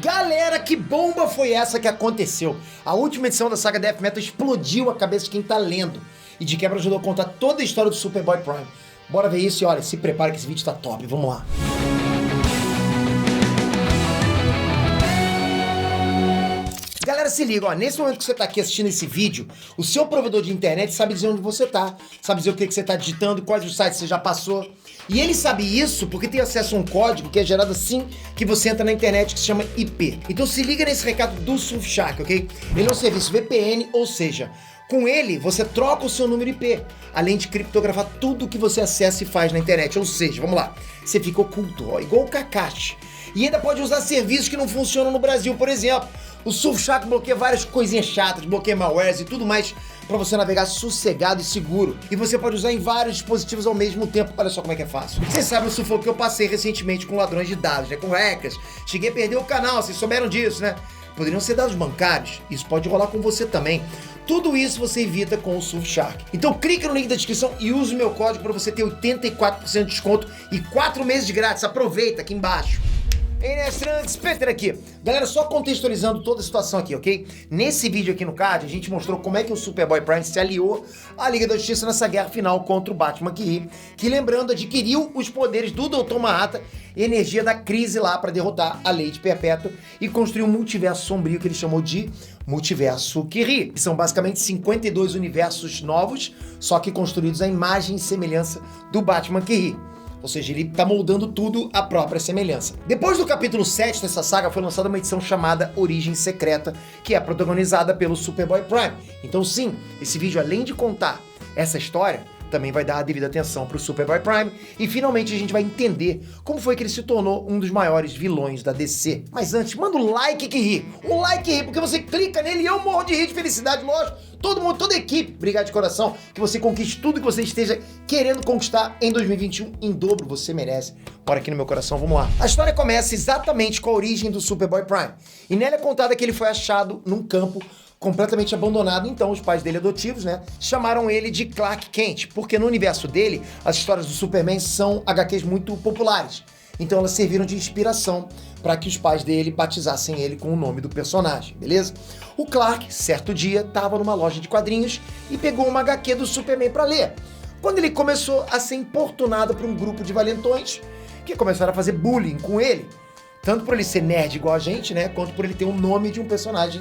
Galera, que bomba foi essa que aconteceu? A última edição da saga Death Metal explodiu a cabeça de quem tá lendo e de quebra ajudou a contar toda a história do Superboy Prime. Bora ver isso e olha, se prepara que esse vídeo tá top, vamos lá. Galera, se liga, ó, nesse momento que você tá aqui assistindo esse vídeo, o seu provedor de internet sabe dizer onde você tá, sabe dizer o que você tá digitando, quais os sites você já passou. E ele sabe isso porque tem acesso a um código que é gerado assim que você entra na internet, que se chama IP. Então se liga nesse recado do Surfshark, ok? Ele é um serviço VPN, ou seja, com ele você troca o seu número IP, além de criptografar tudo que você acessa e faz na internet. Ou seja, vamos lá, você fica oculto, ó, igual o Kakashi. E ainda pode usar serviços que não funcionam no Brasil, por exemplo. O Surfshark bloqueia várias coisinhas chatas, bloqueia malwares e tudo mais para você navegar sossegado e seguro. E você pode usar em vários dispositivos ao mesmo tempo. Olha só como é que é fácil. Vocês sabem o sufoco que eu passei recentemente com ladrões de dados, né? Com hackers. Cheguei a perder o canal, vocês souberam disso, né? Poderiam ser dados bancários. Isso pode rolar com você também. Tudo isso você evita com o Surfshark. Então clica no link da descrição e use o meu código para você ter 84% de desconto e 4 meses de grátis. Aproveita aqui embaixo. Enes Trunks, Peter aqui. Galera, só contextualizando toda a situação aqui, ok? Nesse vídeo aqui no card, a gente mostrou como é que o Superboy Prime se aliou à Liga da Justiça nessa guerra final contra o Batman que lembrando, adquiriu os poderes do Dr. Manhattan e energia da crise lá para derrotar a Lei de Perpétua e construir um multiverso sombrio que ele chamou de Multiverso Kiri, que são basicamente 52 universos novos, só que construídos à imagem e semelhança do Batman Kiri. Ou seja, ele tá moldando tudo à própria semelhança. Depois do capítulo 7 dessa saga, foi lançada uma edição chamada Origem Secreta, que é protagonizada pelo Superboy Prime. Então sim, esse vídeo, além de contar essa história, também vai dar a devida atenção pro Superboy Prime e finalmente a gente vai entender como foi que ele se tornou um dos maiores vilões da DC. Mas antes, manda um like que ri. Um like que ri, porque você clica nele e eu morro de rir de felicidade, lógico. Todo mundo, toda a equipe, obrigado de coração, que você conquiste tudo que você esteja querendo conquistar em 2021 em dobro, você merece. Bora aqui no meu coração, vamos lá. A história começa exatamente com a origem do Superboy Prime. E nela é contada que ele foi achado num campo completamente abandonado, então os pais dele adotivos, né, chamaram ele de Clark Kent, porque no universo dele, as histórias do Superman são HQs muito populares. Então elas serviram de inspiração para que os pais dele batizassem ele com o nome do personagem, beleza? O Clark, certo dia, estava numa loja de quadrinhos e pegou uma HQ do Superman para ler. Quando ele começou a ser importunado por um grupo de valentões que começaram a fazer bullying com ele, tanto por ele ser nerd igual a gente, né, quanto por ele ter o nome de um personagem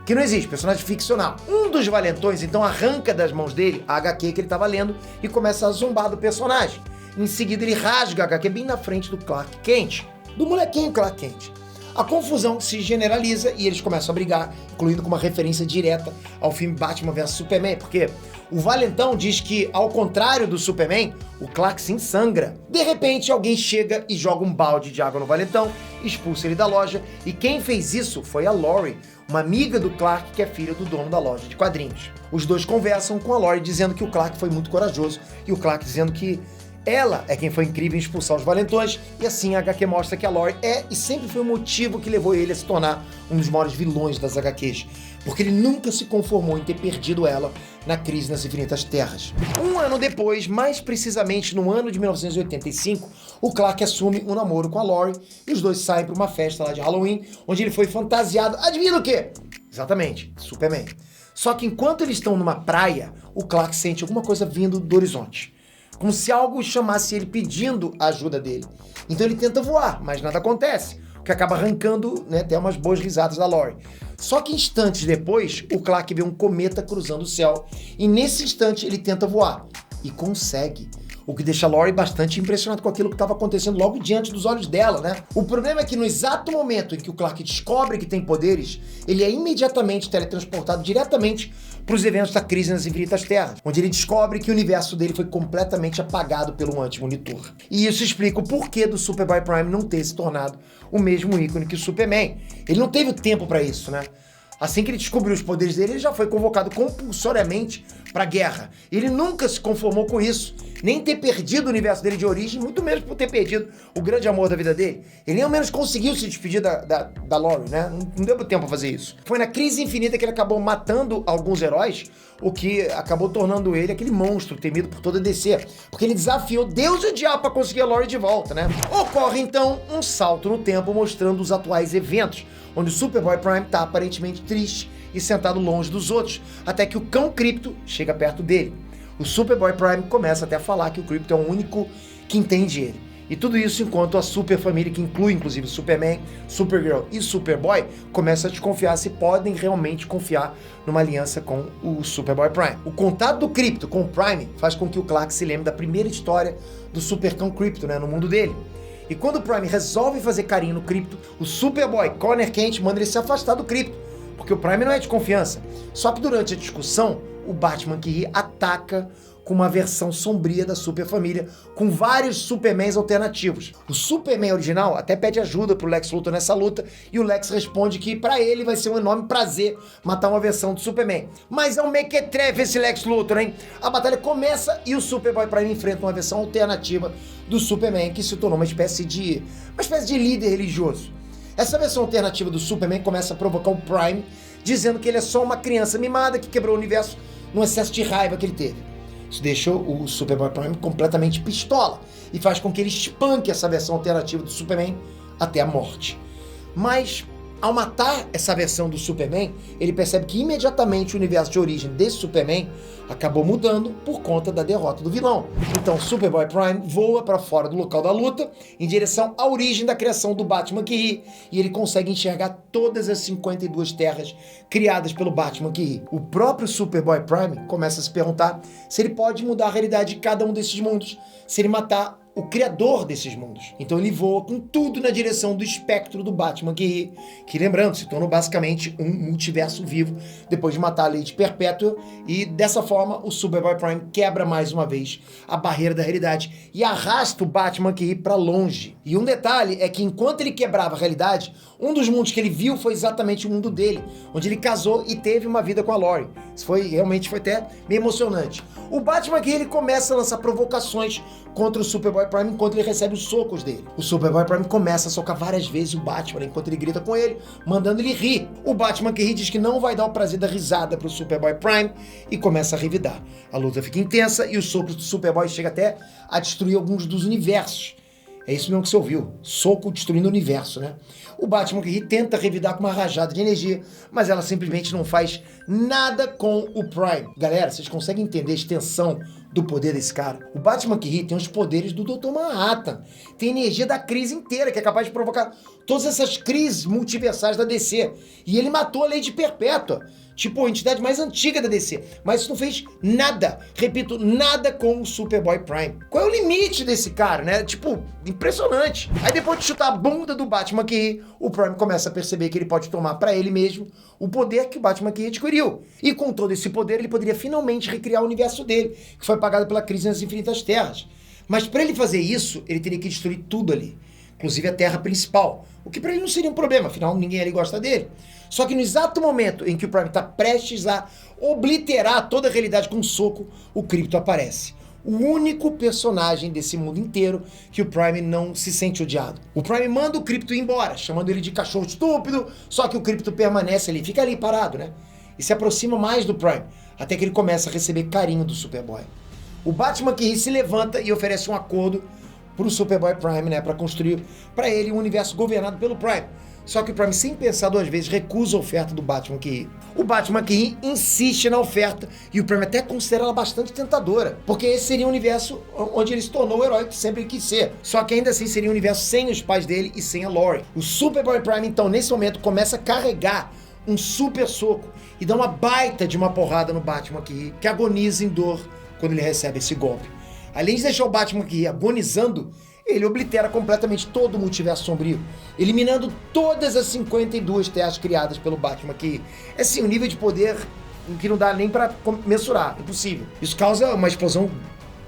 que não existe, personagem ficcional. Um dos valentões, então, arranca das mãos dele a HQ que ele estava lendo e começa a zombar do personagem. Em seguida, ele rasga a HQ bem na frente do Clark Kent, do molequinho Clark Kent. A confusão se generaliza e eles começam a brigar, incluindo com uma referência direta ao filme Batman vs Superman, porque o valentão diz que, ao contrário do Superman, o Clark se ensangra. De repente, alguém chega e joga um balde de água no valentão, expulsa ele da loja, e quem fez isso foi a Lori, uma amiga do Clark que é filha do dono da loja de quadrinhos. Os dois conversam com a Lori dizendo que o Clark foi muito corajoso, e o Clark dizendo que ela é quem foi incrível em expulsar os valentões, e assim a HQ mostra que a Lori é e sempre foi o motivo que levou ele a se tornar um dos maiores vilões das HQs, porque ele nunca se conformou em ter perdido ela na crise nas Infinitas Terras. Um ano depois, mais precisamente no ano de 1985, o Clark assume um namoro com a Lori e os dois saem para uma festa lá de Halloween, onde ele foi fantasiado, adivinha do quê? Exatamente, Superman. Só que enquanto eles estão numa praia, o Clark sente alguma coisa vindo do horizonte, como se algo chamasse ele pedindo a ajuda dele. Então ele tenta voar, mas nada acontece, o que acaba arrancando, né, até umas boas risadas da Lori. Só que instantes depois, o Clark vê um cometa cruzando o céu, e nesse instante ele tenta voar, e consegue. O que deixa a Lori bastante impressionada com aquilo que estava acontecendo logo diante dos olhos dela, né? O problema é que no exato momento em que o Clark descobre que tem poderes, ele é imediatamente teletransportado diretamente para os eventos da crise nas Infinitas Terras, onde ele descobre que o universo dele foi completamente apagado pelo anti-monitor. E isso explica o porquê do Superboy Prime não ter se tornado o mesmo ícone que o Superman. Ele não teve o tempo para isso, né? Assim que ele descobriu os poderes dele, ele já foi convocado compulsoriamente pra guerra. Ele nunca se conformou com isso, nem ter perdido o universo dele de origem, muito menos por ter perdido o grande amor da vida dele. Ele nem ao menos conseguiu se despedir da Laurie, né? Não deu tempo pra fazer isso. Foi na crise infinita que ele acabou matando alguns heróis, o que acabou tornando ele aquele monstro temido por toda a DC, porque ele desafiou Deus e o diabo pra conseguir a Laurie de volta, né? Ocorre então um salto no tempo mostrando os atuais eventos, onde o Superboy Prime tá aparentemente triste e sentado longe dos outros, até que o cão Krypto chega perto dele. O Superboy Prime começa até a falar que o Krypto é o único que entende ele. E tudo isso enquanto a super família, que inclui inclusive Superman, Supergirl e Superboy, começa a desconfiar se podem realmente confiar numa aliança com o Superboy Prime. O contato do Krypto com o Prime faz com que o Clark se lembre da primeira história do Supercão Krypto, né, no mundo dele. E quando o Prime resolve fazer carinho no Krypto, o Superboy Conner Kent manda ele se afastar do Krypto, porque o Prime não é de confiança. Só que durante a discussão, o Batman que ri ataca com uma versão sombria da Super Família, com vários Supermans alternativos. O Superman original até pede ajuda pro Lex Luthor nessa luta, e o Lex responde que pra ele vai ser um enorme prazer matar uma versão do Superman. Mas é um mequetrefe esse Lex Luthor, hein? A batalha começa e o Superboy Prime enfrenta uma versão alternativa do Superman, que se tornou uma espécie de líder religioso. Essa versão alternativa do Superman começa a provocar o Prime, dizendo que ele é só uma criança mimada que quebrou o universo num excesso de raiva que ele teve. Isso deixa o Superboy Prime completamente pistola e faz com que ele espanque essa versão alternativa do Superman até a morte. Mas, ao matar essa versão do Superman, ele percebe que imediatamente o universo de origem desse Superman acabou mudando por conta da derrota do vilão. Então, Superboy Prime voa para fora do local da luta em direção à origem da criação do Batman que ri, e ele consegue enxergar todas as 52 terras criadas pelo Batman que ri. O próprio Superboy Prime começa a se perguntar se ele pode mudar a realidade de cada um desses mundos, se ele matar o criador desses mundos. Então ele voa com tudo na direção do espectro do Batman que lembrando, se tornou basicamente um multiverso vivo depois de matar a Lady Perpétua, e dessa forma o Superboy Prime quebra mais uma vez a barreira da realidade e arrasta o Batman que para longe. E um detalhe é que enquanto ele quebrava a realidade, um dos mundos que ele viu foi exatamente o mundo dele, onde ele casou e teve uma vida com a Laurie. Isso realmente foi até meio emocionante. O Batman que ele começa a lançar provocações contra o Superboy Prime enquanto ele recebe os socos dele. O Superboy Prime começa a socar várias vezes o Batman enquanto ele grita com ele, mandando ele rir. O Batman que ri diz que não vai dar o prazer da risada pro Superboy Prime e começa a revidar. A luta fica intensa e os socos do Superboy chegam até a destruir alguns dos universos. É isso mesmo que você ouviu, soco destruindo o universo, né? O Batman que ri tenta revidar com uma rajada de energia, mas ela simplesmente não faz nada com o Prime. Galera, vocês conseguem entender a extensão do poder desse cara? O Batman que ri tem os poderes do Dr. Manhattan, tem energia da crise inteira, que é capaz de provocar todas essas crises multiversais da DC. E ele matou a Lady Perpétua, tipo a entidade mais antiga da DC, mas isso não fez nada, repito, nada com o Superboy Prime. Qual é o limite desse cara, né? Tipo, impressionante. Aí depois de chutar a bunda do Batman que ri, o Prime começa a perceber que ele pode tomar pra ele mesmo o poder que o Batman que ri adquiriu. E com todo esse poder, ele poderia finalmente recriar o universo dele, que foi apagado pela crise nas Infinitas Terras. Mas para ele fazer isso, ele teria que destruir tudo ali, inclusive a Terra principal, o que para ele não seria um problema, afinal ninguém ali gosta dele. Só que no exato momento em que o Prime está prestes a obliterar toda a realidade com um soco, o Krypto aparece. O único personagem desse mundo inteiro que o Prime não se sente odiado. O Prime manda o Krypto ir embora, chamando ele de cachorro estúpido, só que o Krypto permanece ali, fica ali parado, né? E se aproxima mais do Prime, até que ele começa a receber carinho do Superboy. O Batman que ri se levanta e oferece um acordo pro Superboy Prime, né, para construir para ele um universo governado pelo Prime. Só que o Prime, sem pensar duas vezes, recusa a oferta do Batman que ri. O Batman que ri insiste na oferta e o Prime até considera ela bastante tentadora, porque esse seria um universo onde ele se tornou o herói que sempre quis ser. Só que ainda assim seria um universo sem os pais dele e sem a Laurie. O Superboy Prime, então, nesse momento, começa a carregar um super soco e dá uma baita de uma porrada no Batman que ri, que agoniza em dor quando ele recebe esse golpe. Além de deixar o Batman que ri agonizando, ele oblitera completamente todo o multiverso sombrio, eliminando todas as 52 terras criadas pelo Batman que ri. É assim, um nível de poder que não dá nem pra mensurar, impossível. Isso causa uma explosão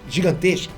gigantesca,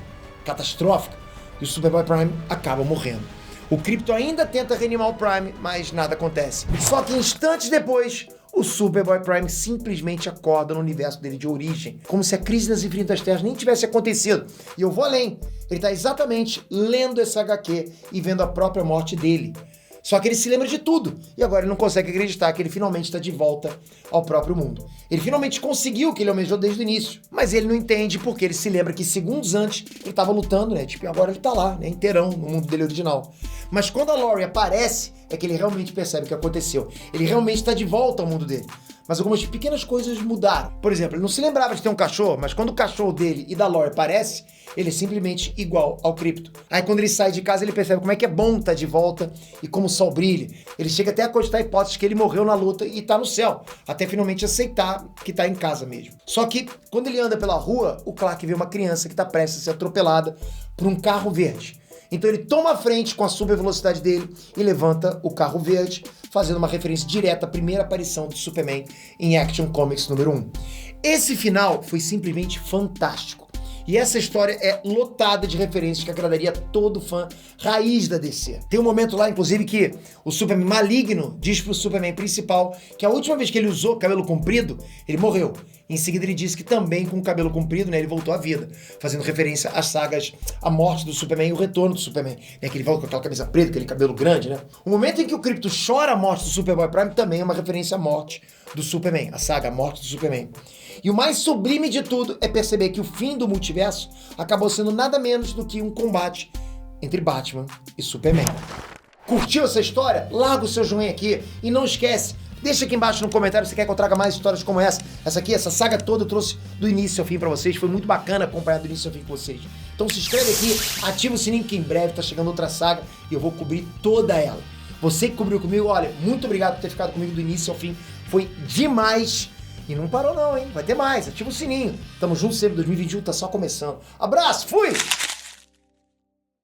catastrófica, e o Superboy Prime acaba morrendo. O Krypto ainda tenta reanimar o Prime, mas nada acontece. Só que instantes depois, o Superboy Prime simplesmente acorda no universo dele de origem, como se a crise nas Infinitas Terras nem tivesse acontecido. E eu vou além, ele tá exatamente lendo essa HQ e vendo a própria morte dele. Só que ele se lembra de tudo, e agora ele não consegue acreditar que ele finalmente está de volta ao próprio mundo. Ele finalmente conseguiu o que ele almejou desde o início, mas ele não entende porque ele se lembra que segundos antes ele estava lutando, né? Tipo, e agora ele tá lá, né? Inteirão, no mundo dele original. Mas quando a Laurie aparece, é que ele realmente percebe o que aconteceu. Ele realmente está de volta ao mundo dele. Mas algumas pequenas coisas mudaram. Por exemplo, ele não se lembrava de ter um cachorro, mas quando o cachorro dele e da Laurie aparece, ele é simplesmente igual ao Krypto. Aí quando ele sai de casa, ele percebe como é que é bom estar de volta e como o sol brilha. Ele chega até a cogitar a hipótese que ele morreu na luta e tá no céu, até finalmente aceitar que tá em casa mesmo. Só que quando ele anda pela rua, o Clark vê uma criança que tá prestes a ser atropelada por um carro verde. Então ele toma a frente com a super velocidade dele e levanta o carro verde, fazendo uma referência direta à primeira aparição do Superman em Action Comics número 1. Esse final foi simplesmente fantástico. E essa história é lotada de referências que agradaria a todo fã raiz da DC. Tem um momento lá, inclusive, que o Superman maligno diz pro Superman principal que a última vez que ele usou cabelo comprido, ele morreu. Em seguida ele disse que também com o cabelo comprido, né, ele voltou à vida, fazendo referência às sagas A Morte do Superman e O Retorno do Superman, né, que ele volta com aquela camisa preta, aquele cabelo grande, né. O momento em que o Krypto chora a morte do Superboy Prime também é uma referência à morte do Superman, a saga A Morte do Superman. E o mais sublime de tudo é perceber que o fim do multiverso acabou sendo nada menos do que um combate entre Batman e Superman. Curtiu essa história? Larga o seu joinha aqui e não esquece, deixa aqui embaixo no comentário se quer que eu traga mais histórias como essa. Essa saga toda eu trouxe do início ao fim pra vocês, foi muito bacana acompanhar do início ao fim com vocês. Então se inscreve aqui, ativa o sininho que em breve tá chegando outra saga e eu vou cobrir toda ela. Você que cobriu comigo, olha, muito obrigado por ter ficado comigo do início ao fim, foi demais. E não parou não, hein? Vai ter mais, ativa o sininho. Tamo junto sempre, 2021 tá só começando. Abraço, fui!